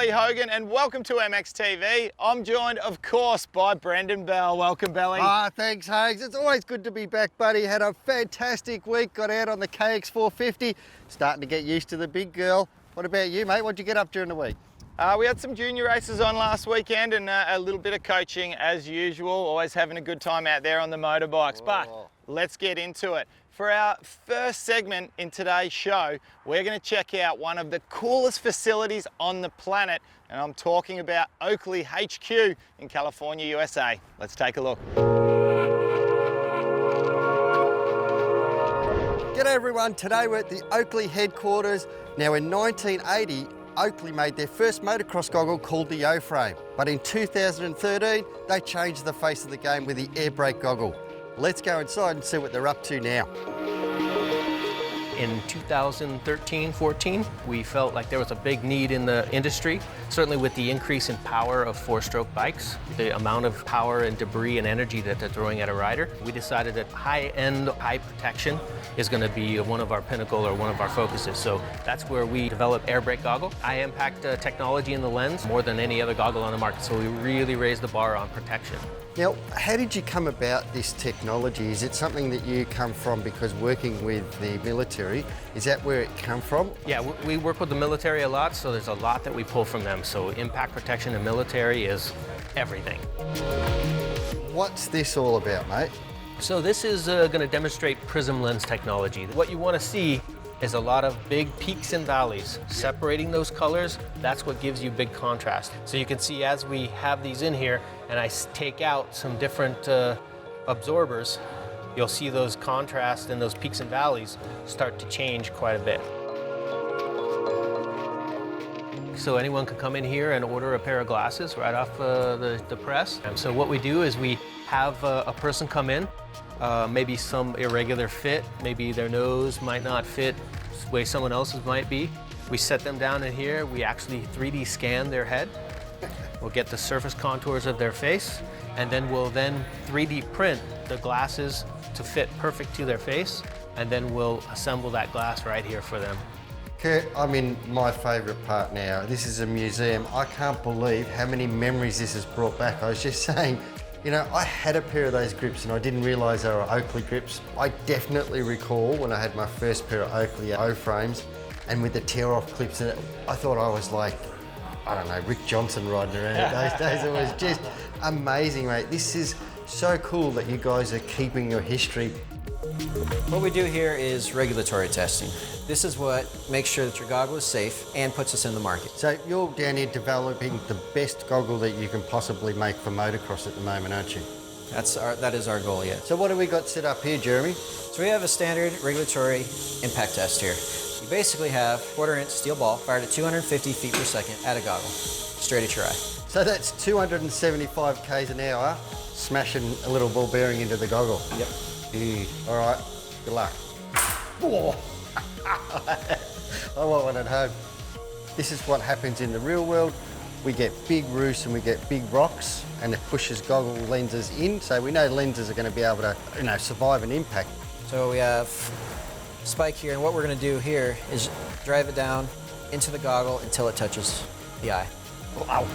Lee Hogan and welcome to MXTV. I'm joined, of course, by Brendan Bell. Welcome, Belly. Thanks, Hags. It's always good to be back, buddy. Had a fantastic week, got out on the Kx 450. Starting to get used to the big girl. What about you, mate? What'd you get up during the week? We had some junior races on last weekend and a little bit of coaching as usual. Always having a good time out there on the motorbikes. But let's get into it. For our first segment in today's show, we're going to check out one of the coolest facilities on the planet, and I'm talking about Oakley HQ in California, USA. Let's take a look. G'day everyone, today we're at the Oakley headquarters. Now in 1980, Oakley made their first motocross goggle called the O-frame, but in 2013, they changed the face of the game with the air brake goggle. Let's go inside and see what they're up to now. In 2013-14, we felt like there was a big need in the industry, certainly with the increase in power of four-stroke bikes, the amount of power and debris and energy that they're throwing at a rider. We decided that high-end, high protection is going to be one of our pinnacle or one of our focuses. So that's where we developed air brake goggle. High impact technology in the lens, more than any other goggle on the market. So we really raised the bar on protection. Now, how did you come about this technology? Is it something that you come from because working with the military? Is that where it come from? Yeah, we work with the military a lot, so there's a lot that we pull from them. So impact protection in military is everything. What's this all about, mate? So this is going to demonstrate Prizm lens technology. What you want to see is a lot of big peaks and valleys. Separating those colors, that's what gives you big contrast. So you can see as we have these in here and I take out some different absorbers, you'll see those contrasts and those peaks and valleys start to change quite a bit. So anyone can come in here and order a pair of glasses right off the press. And so what we do is we have a person come in, maybe some irregular fit, maybe their nose might not fit the way someone else's might be. We set them down in here, we actually 3D scan their head. We'll get the surface contours of their face, and then we'll 3D print the glasses to fit perfect to their face, and then we'll assemble that glass right here for them. Kurt, I'm in my favourite part now. This is a museum. I can't believe how many memories this has brought back. I was just saying, you know, I had a pair of those grips and I didn't realise they were Oakley grips. I definitely recall when I had my first pair of Oakley O-frames and with the tear-off clips in it, I thought I was like, I don't know, Rick Johnson riding around in those days. It was just amazing, mate. This is so cool that you guys are keeping your history. What we do here is regulatory testing. This is what makes sure that your goggle is safe and puts us in the market. So you're down here developing the best goggle that you can possibly make for motocross at the moment, aren't you? That is our goal, yeah. So what do we got set up here, Jeremy? So we have a standard regulatory impact test here. You basically have 1/4-inch steel ball fired at 250 feet per second at a goggle, straight at your eye. So that's 275 k's an hour, smashing a little ball bearing into the goggle. Yep. All right, good luck. Oh. I want one at home. This is what happens in the real world. We get big roofs and we get big rocks and it pushes goggle lenses in, so we know lenses are going to be able to, you know, survive an impact. So we have spike here, and what we're going to do here is drive it down into the goggle until it touches the eye. Wow.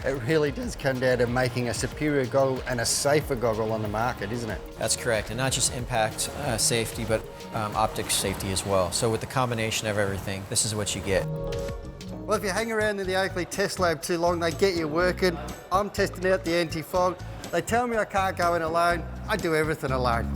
It really does come down to making a superior goggle and a safer goggle on the market, isn't it? That's correct, and not just impact safety, but optics safety as well. So with the combination of everything, this is what you get. Well, if you hang around in the Oakley test lab too long, they get you working. I'm testing out the anti-fog. They tell me I can't go in alone. I do everything alone.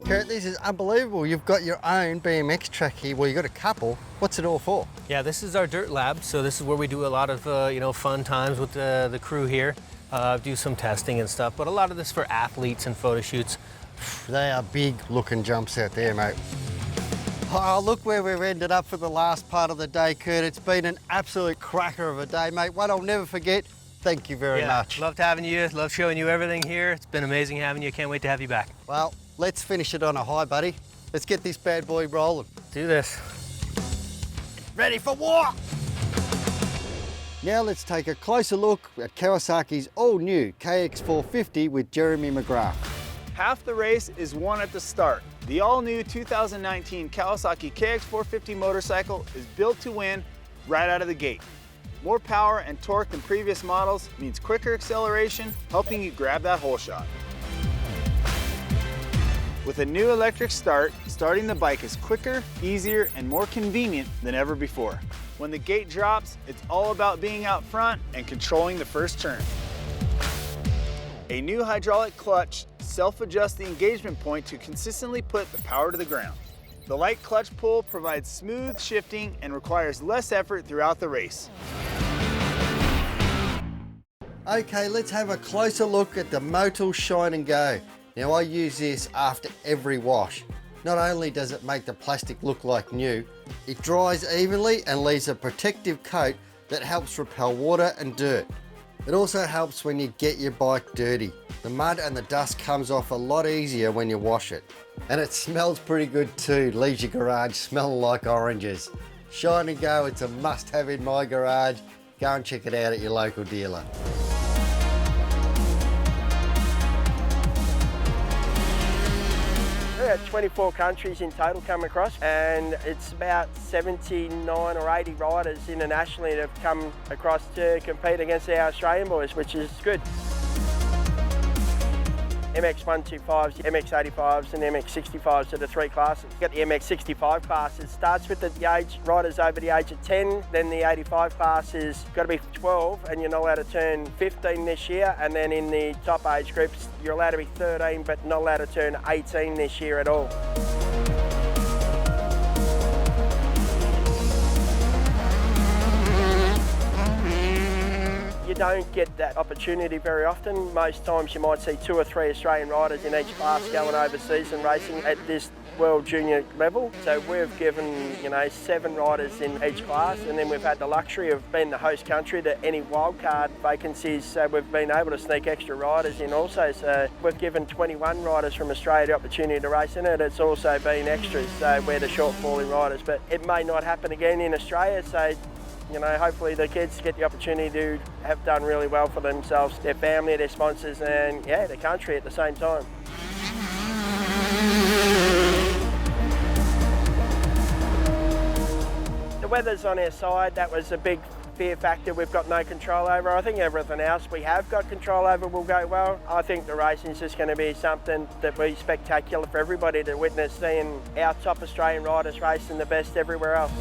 Kurt, this is unbelievable. You've got your own BMX track here. Well, you've got a couple. What's it all for? Yeah, this is our dirt lab. So this is where we do a lot of fun times with the crew here. Do some testing and stuff, but a lot of this for athletes and photo shoots. They are big looking jumps out there, mate. Oh, look where we've ended up for the last part of the day, Kurt. It's been an absolute cracker of a day, mate. One I'll never forget. Thank you very much. Loved having you, loved showing you everything here. It's been amazing having you. Can't wait to have you back. Well, let's finish it on a high, buddy. Let's get this bad boy rolling. Do this. Ready for war! Now let's take a closer look at Kawasaki's all-new KX450 with Jeremy McGrath. Half the race is won at the start. The all-new 2019 Kawasaki Kx 450 motorcycle is built to win right out of the gate. More power and torque than previous models means quicker acceleration, helping you grab that hole shot. With a new electric start, starting the bike is quicker, easier, and more convenient than ever before. When the gate drops, it's all about being out front and controlling the first turn. A new hydraulic clutch self-adjusts the engagement point to consistently put the power to the ground. The light clutch pull provides smooth shifting and requires less effort throughout the race. Okay, let's have a closer look at the Motul Shine and Go. Now I use this after every wash. Not only does it make the plastic look like new, it dries evenly and leaves a protective coat that helps repel water and dirt. It also helps when you get your bike dirty. The mud and the dust comes off a lot easier when you wash it. And it smells pretty good too, leaves your garage smelling like oranges. Shine and Go, it's a must-have in my garage. Go and check it out at your local dealer. We're at 24 countries in total come across, and it's about 79 or 80 riders internationally that have come across to compete against our Australian boys, which is good. MX125s, MX85s and MX65s are the three classes. You've got the MX65 class. It starts with the age riders over the age of 10, then the 85 class is got to be 12 and you're not allowed to turn 15 this year, and then in the top age groups you're allowed to be 13 but not allowed to turn 18 this year at all. You don't get that opportunity very often. Most times you might see 2 or 3 Australian riders in each class going overseas and racing at this World Junior level. So we've given, 7 riders in each class, and then we've had the luxury of being the host country to any wildcard vacancies, so we've been able to sneak extra riders in also. So we've given 21 riders from Australia the opportunity to race in it. It's also been extras, so we're the shortfall in riders, but it may not happen again in Australia, so hopefully the kids get the opportunity to have done really well for themselves, their family, their sponsors, and the country at the same time. The weather's on our side. That was a big fear factor we've got no control over. I think everything else we have got control over will go well. I think the racing's just going to be something that will be spectacular for everybody to witness, seeing our top Australian riders racing the best everywhere else.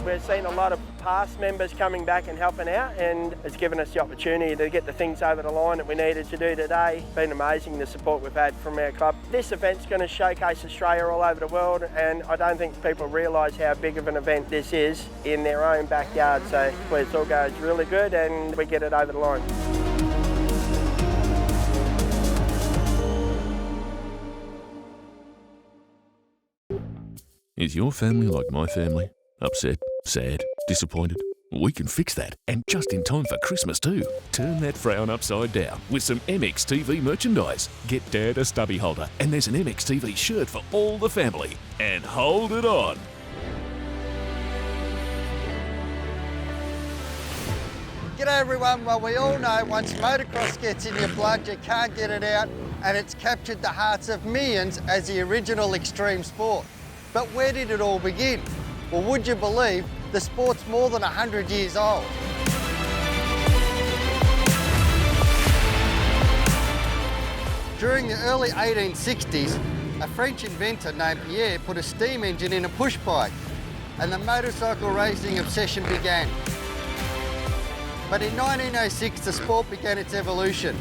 We've seen a lot of past members coming back and helping out, and it's given us the opportunity to get the things over the line that we needed to do today. It's been amazing the support we've had from our club. This event's going to showcase Australia all over the world, and I don't think people realise how big of an event this is in their own backyard. So it all goes really good and we get it over the line. Is your family like my family? Upset, sad, disappointed? We can fix that, and just in time for Christmas too. Turn that frown upside down with some MXTV merchandise. Get Dad a stubby holder, and there's an MXTV shirt for all the family. And hold it on! G'day everyone. Well, we all know once motocross gets in your blood, you can't get it out, and it's captured the hearts of millions as the original extreme sport. But where did it all begin? Well, would you believe the sport's more than 100 years old? During the early 1860s, a French inventor named Pierre put a steam engine in a push bike, and the motorcycle racing obsession began. But in 1906, the sport began its evolution.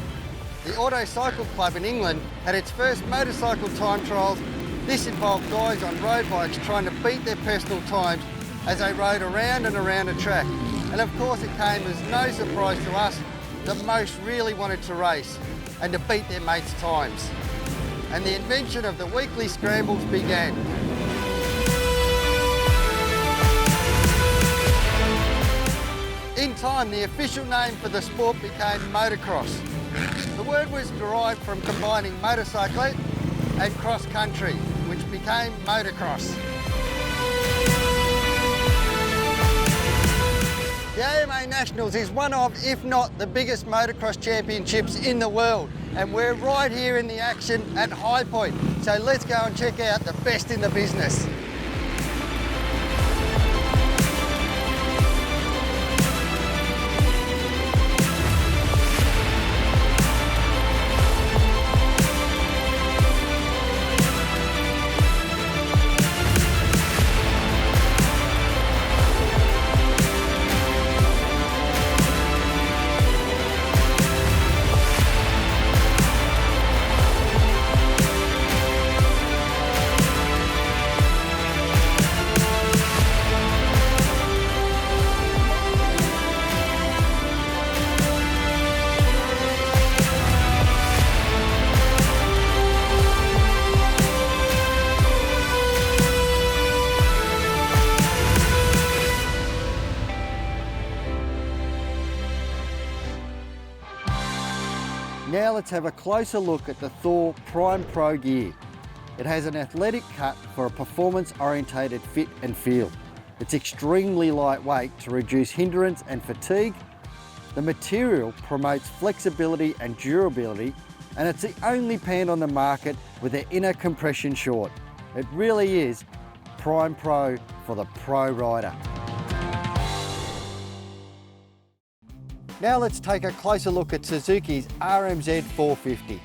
The Auto Cycle Club in England had its first motorcycle time trials. This involved guys on road bikes trying to beat their personal times as they rode around and around a track. And of course it came as no surprise to us that most really wanted to race and to beat their mates' times. And the invention of the weekly scrambles began. In time, the official name for the sport became motocross. The word was derived from combining motorcyclette and cross-country, which became motocross. The AMA Nationals is one of, if not the biggest motocross championships in the world. And we're right here in the action at High Point. So let's go and check out the best in the business. Now let's have a closer look at the Thor Prime Pro gear. It has an athletic cut for a performance-orientated fit and feel. It's extremely lightweight to reduce hindrance and fatigue. The material promotes flexibility and durability, and it's the only pant on the market with an inner compression short. It really is Prime Pro for the pro rider. Now let's take a closer look at Suzuki's RMZ 450.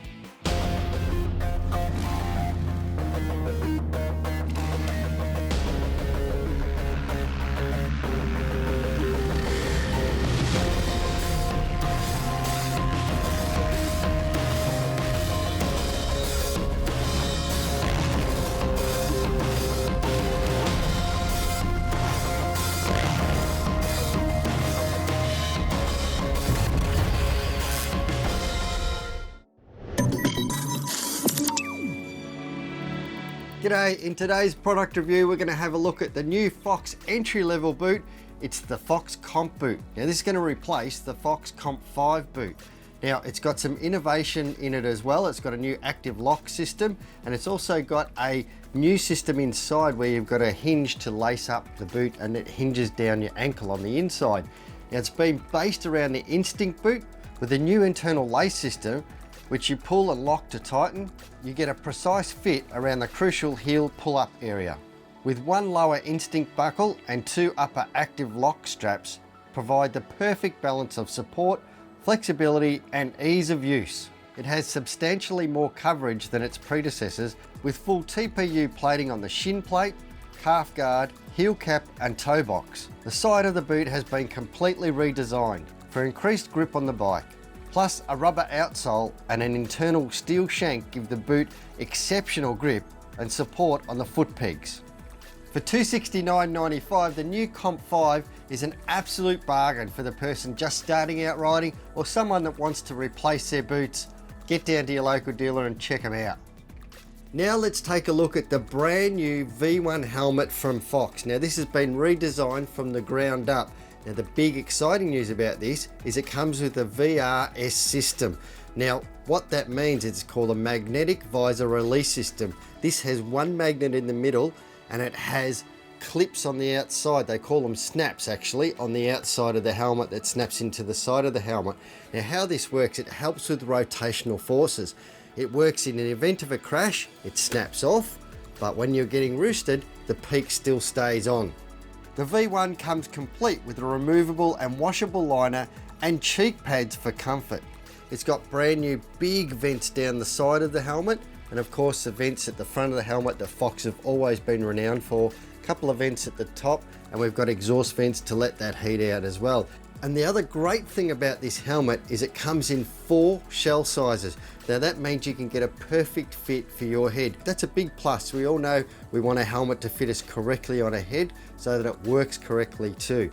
G'day, in today's product review we're going to have a look at the new Fox entry-level boot. It's the Fox Comp boot. Now this is going to replace the Fox Comp 5 boot. Now it's got some innovation in it as well. It's got a new active lock system, and it's also got a new system inside where you've got a hinge to lace up the boot, and it hinges down your ankle on the inside. Now it's been based around the Instinct boot with a new internal lace system which you pull and lock to tighten. You get a precise fit around the crucial heel pull-up area. With one lower Instinct buckle and two upper active lock straps, provide the perfect balance of support, flexibility and ease of use. It has substantially more coverage than its predecessors, with full TPU plating on the shin plate, calf guard, heel cap and toe box. The side of the boot has been completely redesigned for increased grip on the bike. Plus a rubber outsole and an internal steel shank give the boot exceptional grip and support on the foot pegs. For $269.95, the new Comp 5 is an absolute bargain for the person just starting out riding or someone that wants to replace their boots. Get down to your local dealer and check them out. Now let's take a look at the brand new V1 helmet from Fox. Now this has been redesigned from the ground up. Now the big exciting news about this is it comes with a VRS system. Now what that means is it's called a magnetic visor release system. This has one magnet in the middle and it has clips on the outside. They call them snaps actually on the outside of the helmet that snaps into the side of the helmet. Now how this works, it helps with rotational forces. It works in an event of a crash, it snaps off, but when you're getting roosted, the peak still stays on. The V1 comes complete with a removable and washable liner and cheek pads for comfort. It's got brand new big vents down the side of the helmet, and of course the vents at the front of the helmet that Fox have always been renowned for. A couple of vents at the top, and we've got exhaust vents to let that heat out as well. And the other great thing about this helmet is it comes in 4 shell sizes. Now that means you can get a perfect fit for your head. That's a big plus. We all know we want a helmet to fit us correctly on a head so that it works correctly too.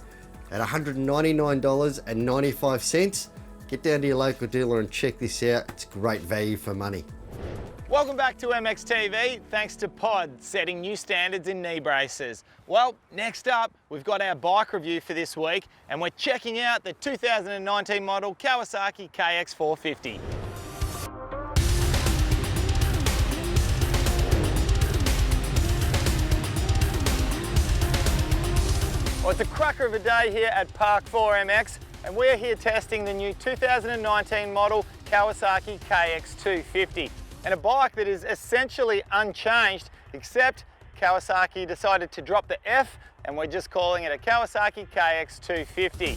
At $199.95, get down to your local dealer and check this out. It's great value for money. Welcome back to MXTV, thanks to Pod, setting new standards in knee braces. Well, next up, we've got our bike review for this week, and we're checking out the 2019 model Kawasaki Kx 450. Well, it's a cracker of a day here at Park 4 MX, and we're here testing the new 2019 model Kawasaki Kx 250, and a bike that is essentially unchanged, except Kawasaki decided to drop the F, and we're just calling it a Kawasaki Kx 250.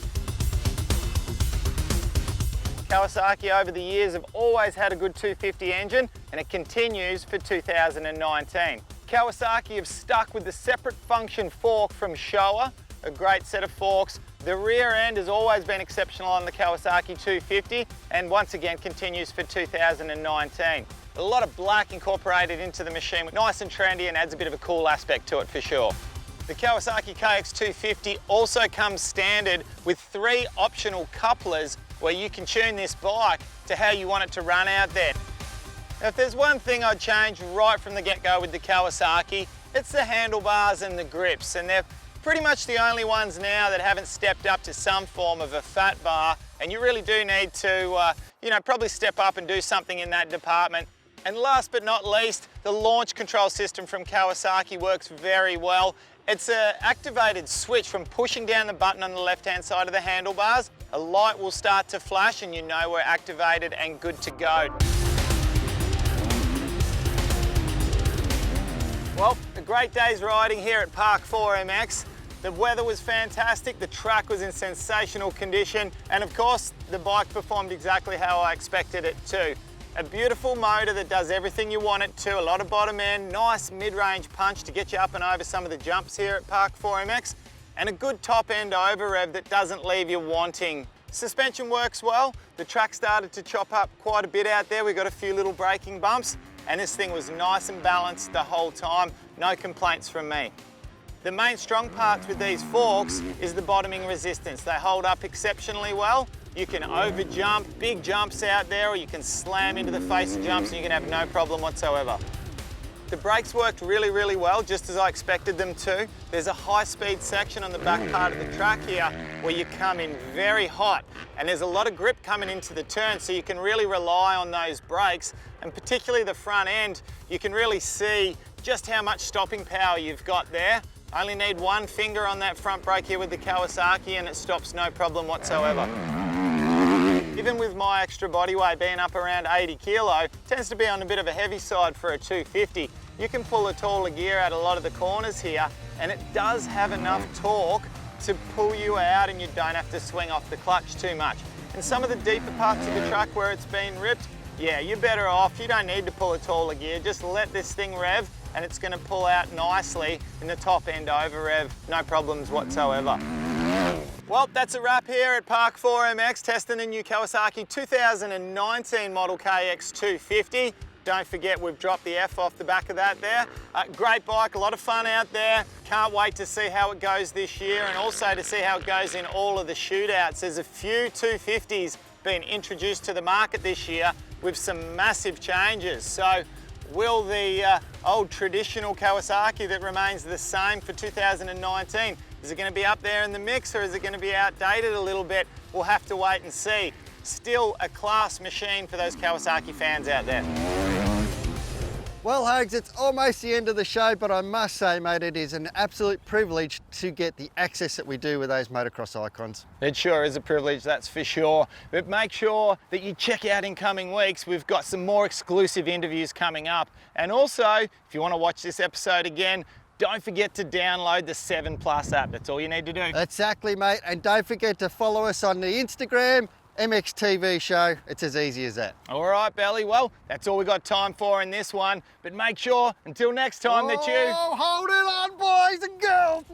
Kawasaki over the years have always had a good 250 engine, and it continues for 2019. Kawasaki have stuck with the separate function fork from Showa, a great set of forks. The rear end has always been exceptional on the Kawasaki 250, and once again continues for 2019. A lot of black incorporated into the machine, nice and trendy, and adds a bit of a cool aspect to it for sure. The Kawasaki Kx 250 also comes standard with 3 optional couplers where you can tune this bike to how you want it to run out there. Now, if there's one thing I'd change right from the get-go with the Kawasaki, it's the handlebars and the grips, and they're pretty much the only ones now that haven't stepped up to some form of a fat bar, and you really do need to, probably step up and do something in that department. And last but not least, the launch control system from Kawasaki works very well. It's an activated switch from pushing down the button on the left-hand side of the handlebars. A light will start to flash and you know we're activated and good to go. Well, a great day's riding here at Park 4 MX. The weather was fantastic, the track was in sensational condition, and of course, the bike performed exactly how I expected it to. A beautiful motor that does everything you want it to, a lot of bottom end, nice mid-range punch to get you up and over some of the jumps here at Park 4 MX, and a good top end over rev that doesn't leave you wanting. Suspension works well, the track started to chop up quite a bit out there, we got a few little braking bumps, and this thing was nice and balanced the whole time, no complaints from me. The main strong parts with these forks is the bottoming resistance. They hold up exceptionally well. You can over jump, big jumps out there, or you can slam into the face of jumps and you can have no problem whatsoever. The brakes worked really, really well, just as I expected them to. There's a high-speed section on the back part of the track here where you come in very hot, and there's a lot of grip coming into the turn, so you can really rely on those brakes, and particularly the front end, you can really see just how much stopping power you've got there. I only need one finger on that front brake here with the Kawasaki and it stops no problem whatsoever. Even with my extra body weight being up around 80 kilo, tends to be on a bit of a heavy side for a 250. You can pull a taller gear out a lot of the corners here, and it does have enough torque to pull you out and you don't have to swing off the clutch too much. In some of the deeper parts of the track where it's been ripped, yeah, you're better off. You don't need to pull a taller gear. Just let this thing rev and it's going to pull out nicely in the top end over rev. No problems whatsoever. Well, that's a wrap here at Park 4 MX testing the new Kawasaki 2019 model Kx 250. Don't forget we've dropped the F off the back of that there. Great bike, a lot of fun out there. Can't wait to see how it goes this year and also to see how it goes in all of the shootouts. There's a few 250s being introduced to the market this year with some massive changes. So will the old traditional Kawasaki that remains the same for 2019, is it going to be up there in the mix or is it going to be outdated a little bit? We'll have to wait and see. Still a class machine for those Kawasaki fans out there. Well, Hogs, it's almost the end of the show, but I must say, mate, it is an absolute privilege to get the access that we do with those motocross icons. It sure is a privilege, that's for sure. But make sure that you check out in coming weeks. We've got some more exclusive interviews coming up. And also, if you want to watch this episode again, don't forget to download the 7+ app. That's all you need to do. Exactly, mate. And don't forget to follow us on the Instagram, MXTV show. It's as easy as that. All right, Belly. Well, that's all we got time for in this one. But make sure, until next time, that you... Oh, hold it on, boys and girls.